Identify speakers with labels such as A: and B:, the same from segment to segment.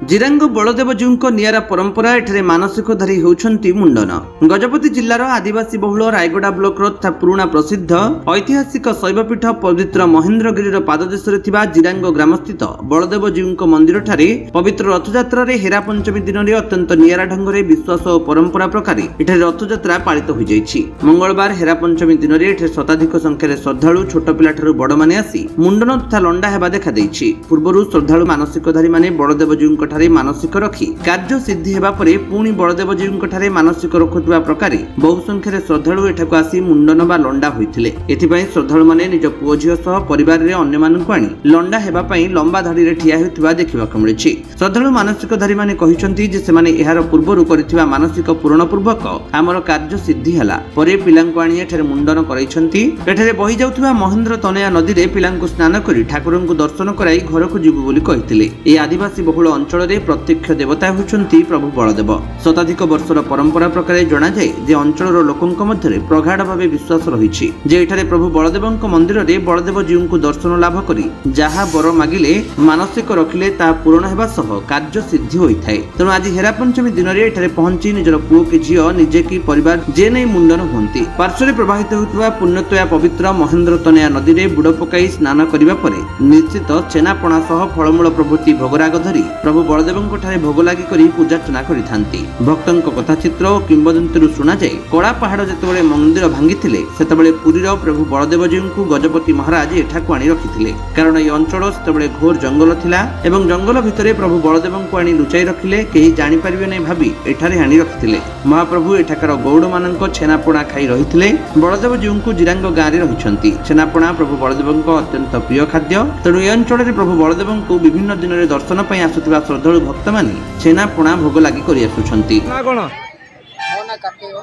A: जिरांग बलदेवजीव निरा परंपरा एठरे मानसिकधारी होउछंती मुंडन। गजपति जिल्लार आदिवासी बहुल रायगड़ा ब्लॉक पुराणा प्रसिद्ध ऐतिहासिक शैवपीठ पवित्र महेन्द्रगिरी पाददेशरे थिबा जिरांग ग्रामस्थित बलदेवजीव मंदिर ठारे पवित्र रथयात्रा रे हेरा पंचमी दिन में अत्यंत निरा ढंग से विश्वास और परंपरा प्रकार एठरे रथयात्रा पालित हो जाइछि। मंगलवार हेरा पंचमी दिन में एठरे शताधिक संख्यार श्रद्धालु छोट पिला ठारू बड़ माने आसी मुंडन तथा लंडा हेबा देखा दैछि। पूर्वरु श्रद्धालु मानसिकधारी माने बलदेवजीव ठारे मानसिक रखी कार्य सिद्धि हेबा परे पुणी बलदेवजीव ठारे मानसिक रखुवा प्रकार बहु संख्यार श्रद्धालु एठाकु आसी मुंडन बा लंडा होइथिले। एथिपई श्रद्धालु माने निज पुओ झियो सह परिवार रे अन्य मानकु आनी लंडा हेबा पई लंबा धाड़ी रे ठिया हेउथिबा देखिबाक मिलिछि। श्रद्धालु मानसिकधारी माने कहिसंती जे सेमाने एहार पूर्वरु करिथिबा मानसिक पूर्ण पूर्वक आमर कार्य सिद्धि हला परे पिलांकु आनी एठारे मुंडन करैछंती। एठारे बहि जाउथिबा महेन्द्र तनया नदी रे पिलांकु स्नान करी ठाकुरंकु दर्शन कराई घरकु जिबु बोली कहिथिले। ए आदिवासी बहुल अंचल प्रत्यक्ष देवता होउछंती प्रभु बलदेव। शताधिक वर्षर परंपरा प्रकार जना जाए जे अंचलर लोकंक मध्यरे प्रगाढ़ भावे विश्वास रहिछि जे एठारे प्रभु बलदेवंक मंदिर रे बलदेव जीवंकु दर्शन लाभ करी जहा बर मागिले मानसिक रखिले ता पूर्ण हेबा सह कार्य सिद्धि होइथाय। तेणु आज हेरा पंचमी दिन रे एठारे पहुंची निजर पुओ के झियो निजे की परिवार जे नै मुंडन होंती। पार्श्वरे प्रवाहित होउतबा पुण्यतया पवित्र महेन्द्र तनया नदी रे बुड़ पकाई स्नान करिबा परे निश्चित छेनापणा सह फलमूल प्रभृति भोगराग धरी प्रभु बलदेवंक ठारे भोग लागि करी पूजार्चना करिथांती। भक्तंक कथाचित्र और किंवदंती शुणा जाए कड़ा पहाड़ जेतेबेले मंदिर भांगिथिले सेतेबेले पुरीर प्रभु बलदेवजीवंकु गजपति महाराज एठाकु आनी रखिथिले। कारण ए अंचल सेतेबेले घोर जंगल थिला एवं जंगल भितरे प्रभु बलदेवंकु आनी लुचाई रखिले केही जानि परिबे नै भाबी एठारे आनी रखिथिले। महाप्रभु एठाकार गौड़ मानक छेनापोड़ा खाई रहिथिले। बलदेवजीवंकु जिरांग गाँ रे रहिछंती। छेनापोड़ा प्रभु बलदेवंक अत्यंत प्रिय खाद्य। तेणु ए अंचल प्रभु बलदेवंकु विभिन्न दिन रे दर्शन पई आसुथिबा श्रद्धालु भक्त माने छेनापोड़ा भोग लागि करि आसुछंती।
B: ना कोन
C: मोना काटेओ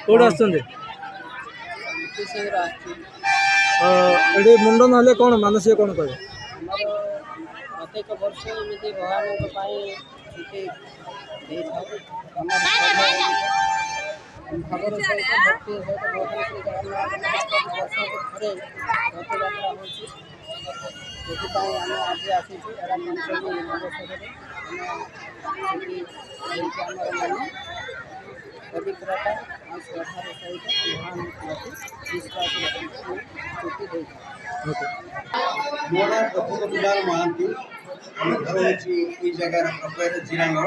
B: कोड आछंती
C: किसेर आछि
B: एडे मुंडन हले कोन मानसिक कोन कहे
C: प्रत्येक वर्ष एमिति भगवानक पाई छुट्टी देइ थाउ। हमर खबर सहित भक्ति सहित भगवान श्री जगन्नाथ वर्ष थरे रथयात्रा होछि। ସେଥିପାଇଁ ଆମେ ଆଜି ଆସିଛୁ ଏରା ପଞ୍ଚମୀ ଅବସରରେ ଆମେ ଯେମିତି ଆମର ମାନେ ପବିତ୍ରତା ଆଉ ଶ୍ରଦ୍ଧାର ସହିତ ଭଗବାନଙ୍କ ପ୍ରତି ବିଶ୍ୱାସ ରଖି ଛୁଟି ଦେଇଥାଉ।
D: ମୋ ନାଁ ପ୍ରଫୁଲ୍ଲ କୁମାର ମହାନ୍ତି। ଆମ ଘର ହେଉଛି ଏଇ ଜାଗାର ପ୍ରପର ଜିରାଙ୍ଗ।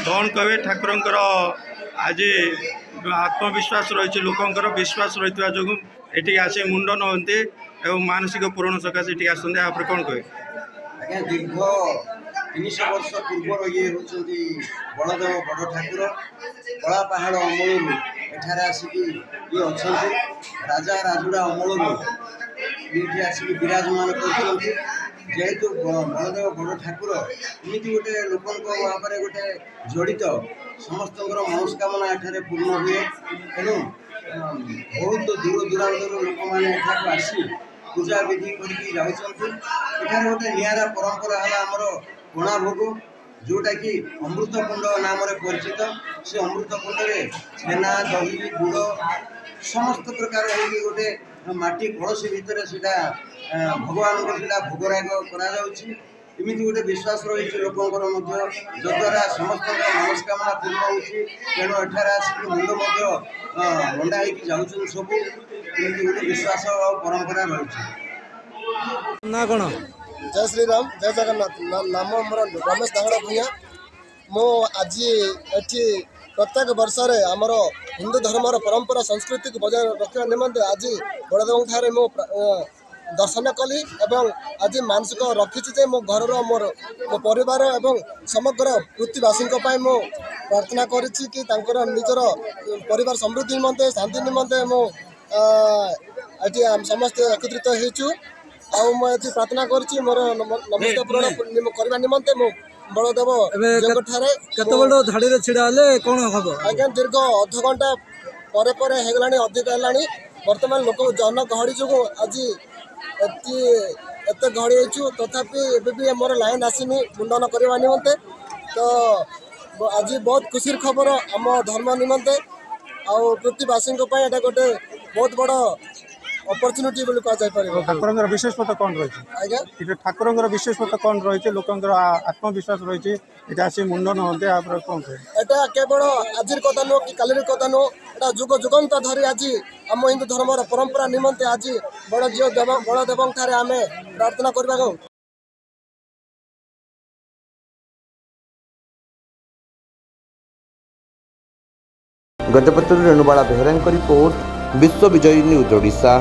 E: कौन कहे ठाकुर आज आत्मविश्वास रही लोकंर विश्वास रही जो ये आसे मुंडन होते एवं मानसिक पूरण सकाशे ये आसते आप कौन कहे
D: आज्ञा दीर्घ 300 वर्ष पूर्वर ये होती बलदेव बड़ ठाकुर कला पहाड़ अमलू एठार आसिक ये अच्छा राजा राजुड़ा अमलू ये आसिक विराजमान कर जेहेतु बलदेव बड़ ठाकुर एमती गोटे लोक गोटे जड़ित समस्त मनस्कामना एठारे पूर्ण हुए। तेणु बहुत दूर दूरांतर लोक मैंने आसी पूजा विधि करके जाऊँ। गोटे निरा परंपरा है आमर पणा भोग जोटा कि अमृतकुंड नाम परिचित। से अमृतकुंड में छेना दही गुड़ समस्त प्रकार गोटे माटी कलसी भितर सीटा भगवान को भोगराग करमती गोटे विश्वास रही लोकंर जद्वारा समस्त मनस्कामना पूर्ण होती। तेणु एठार आसिक मुंड लंडा हो सब एमती गोटे विश्वास और परंपरा रही।
B: ना कोन
F: जय श्री राम जय जगन्नाथ। नाम मोर रमेश दांगड़ा भूया। मो आज एठी प्रत्येक वर्ष आमर हिंदू धर्मर परंपरा संस्कृति को बजाय रखा निमंते आज बलदेव ठारे मो दर्शन कली एवं आज मानसिक रखी मो घर मोर मो परिवार एवं समग्र पृथ्वीवासी मो प्रार्थना करी कि निजर परिवार समृद्धि निमंते शांति निमंते मो समस्त एकत्रित होइछु। आउ प्रार्थना करी मोर नमस्कार पूरण करने निमंते मो बलदेव
B: केतबेल धाड़ी रे छिड़ा हले कोन हबो
F: आज्ञा दीर्घ अध घंटा पर हेगलानी अधिक हेलानी। वर्तमान लोक जन गहड़ी जो आज एत गहड़ी होइछु तथापि एबे भी मोर लाइन आसीनी मुंडन करवा निमंते। तो आज बहुत खुशी खबर आम धर्म निमंते आउ पृथ्वीवासी एटा गोटे बहुत बड़ ଅପରଚ୍ୟୁନିଟି ବୋଲି କୁହାଯାଇପାରିବ।
G: ଠାକୁରଙ୍କର ବିଶେଷତ୍ୱ କ'ଣ ରହିଛି?
F: ଆଜ୍ଞା
G: ଏଠି ଠାକୁରଙ୍କର ବିଶେଷତ୍ୱ କ'ଣ ରହିଛି? ଲୋକଙ୍କର ଆତ୍ମବିଶ୍ୱାସ ରହିଛି, ଏଠି ଆସି ମୁଣ୍ଡନ ହୁଅନ୍ତି, ତାପରେ କ'ଣ କହିବେ?
F: এটা কেবল আজির কথা নুহ কি কালির কথা নুহ, এটা যুগ যুগান্ত ধরি আজি ଆମ ହିନ୍ଦୁ ଧର୍ମର ପରମ୍ପରା ନିମନ୍ତେ ଆଜି ବଡ଼ ଦେବଙ୍କ ଠାରେ ଆମେ ପ୍ରାର୍ଥନା କରିବାକୁ।
A: गजपति रेणुबाला बेहरा रिपोर्ट विश्व विजयी न्यूज ओडिशा।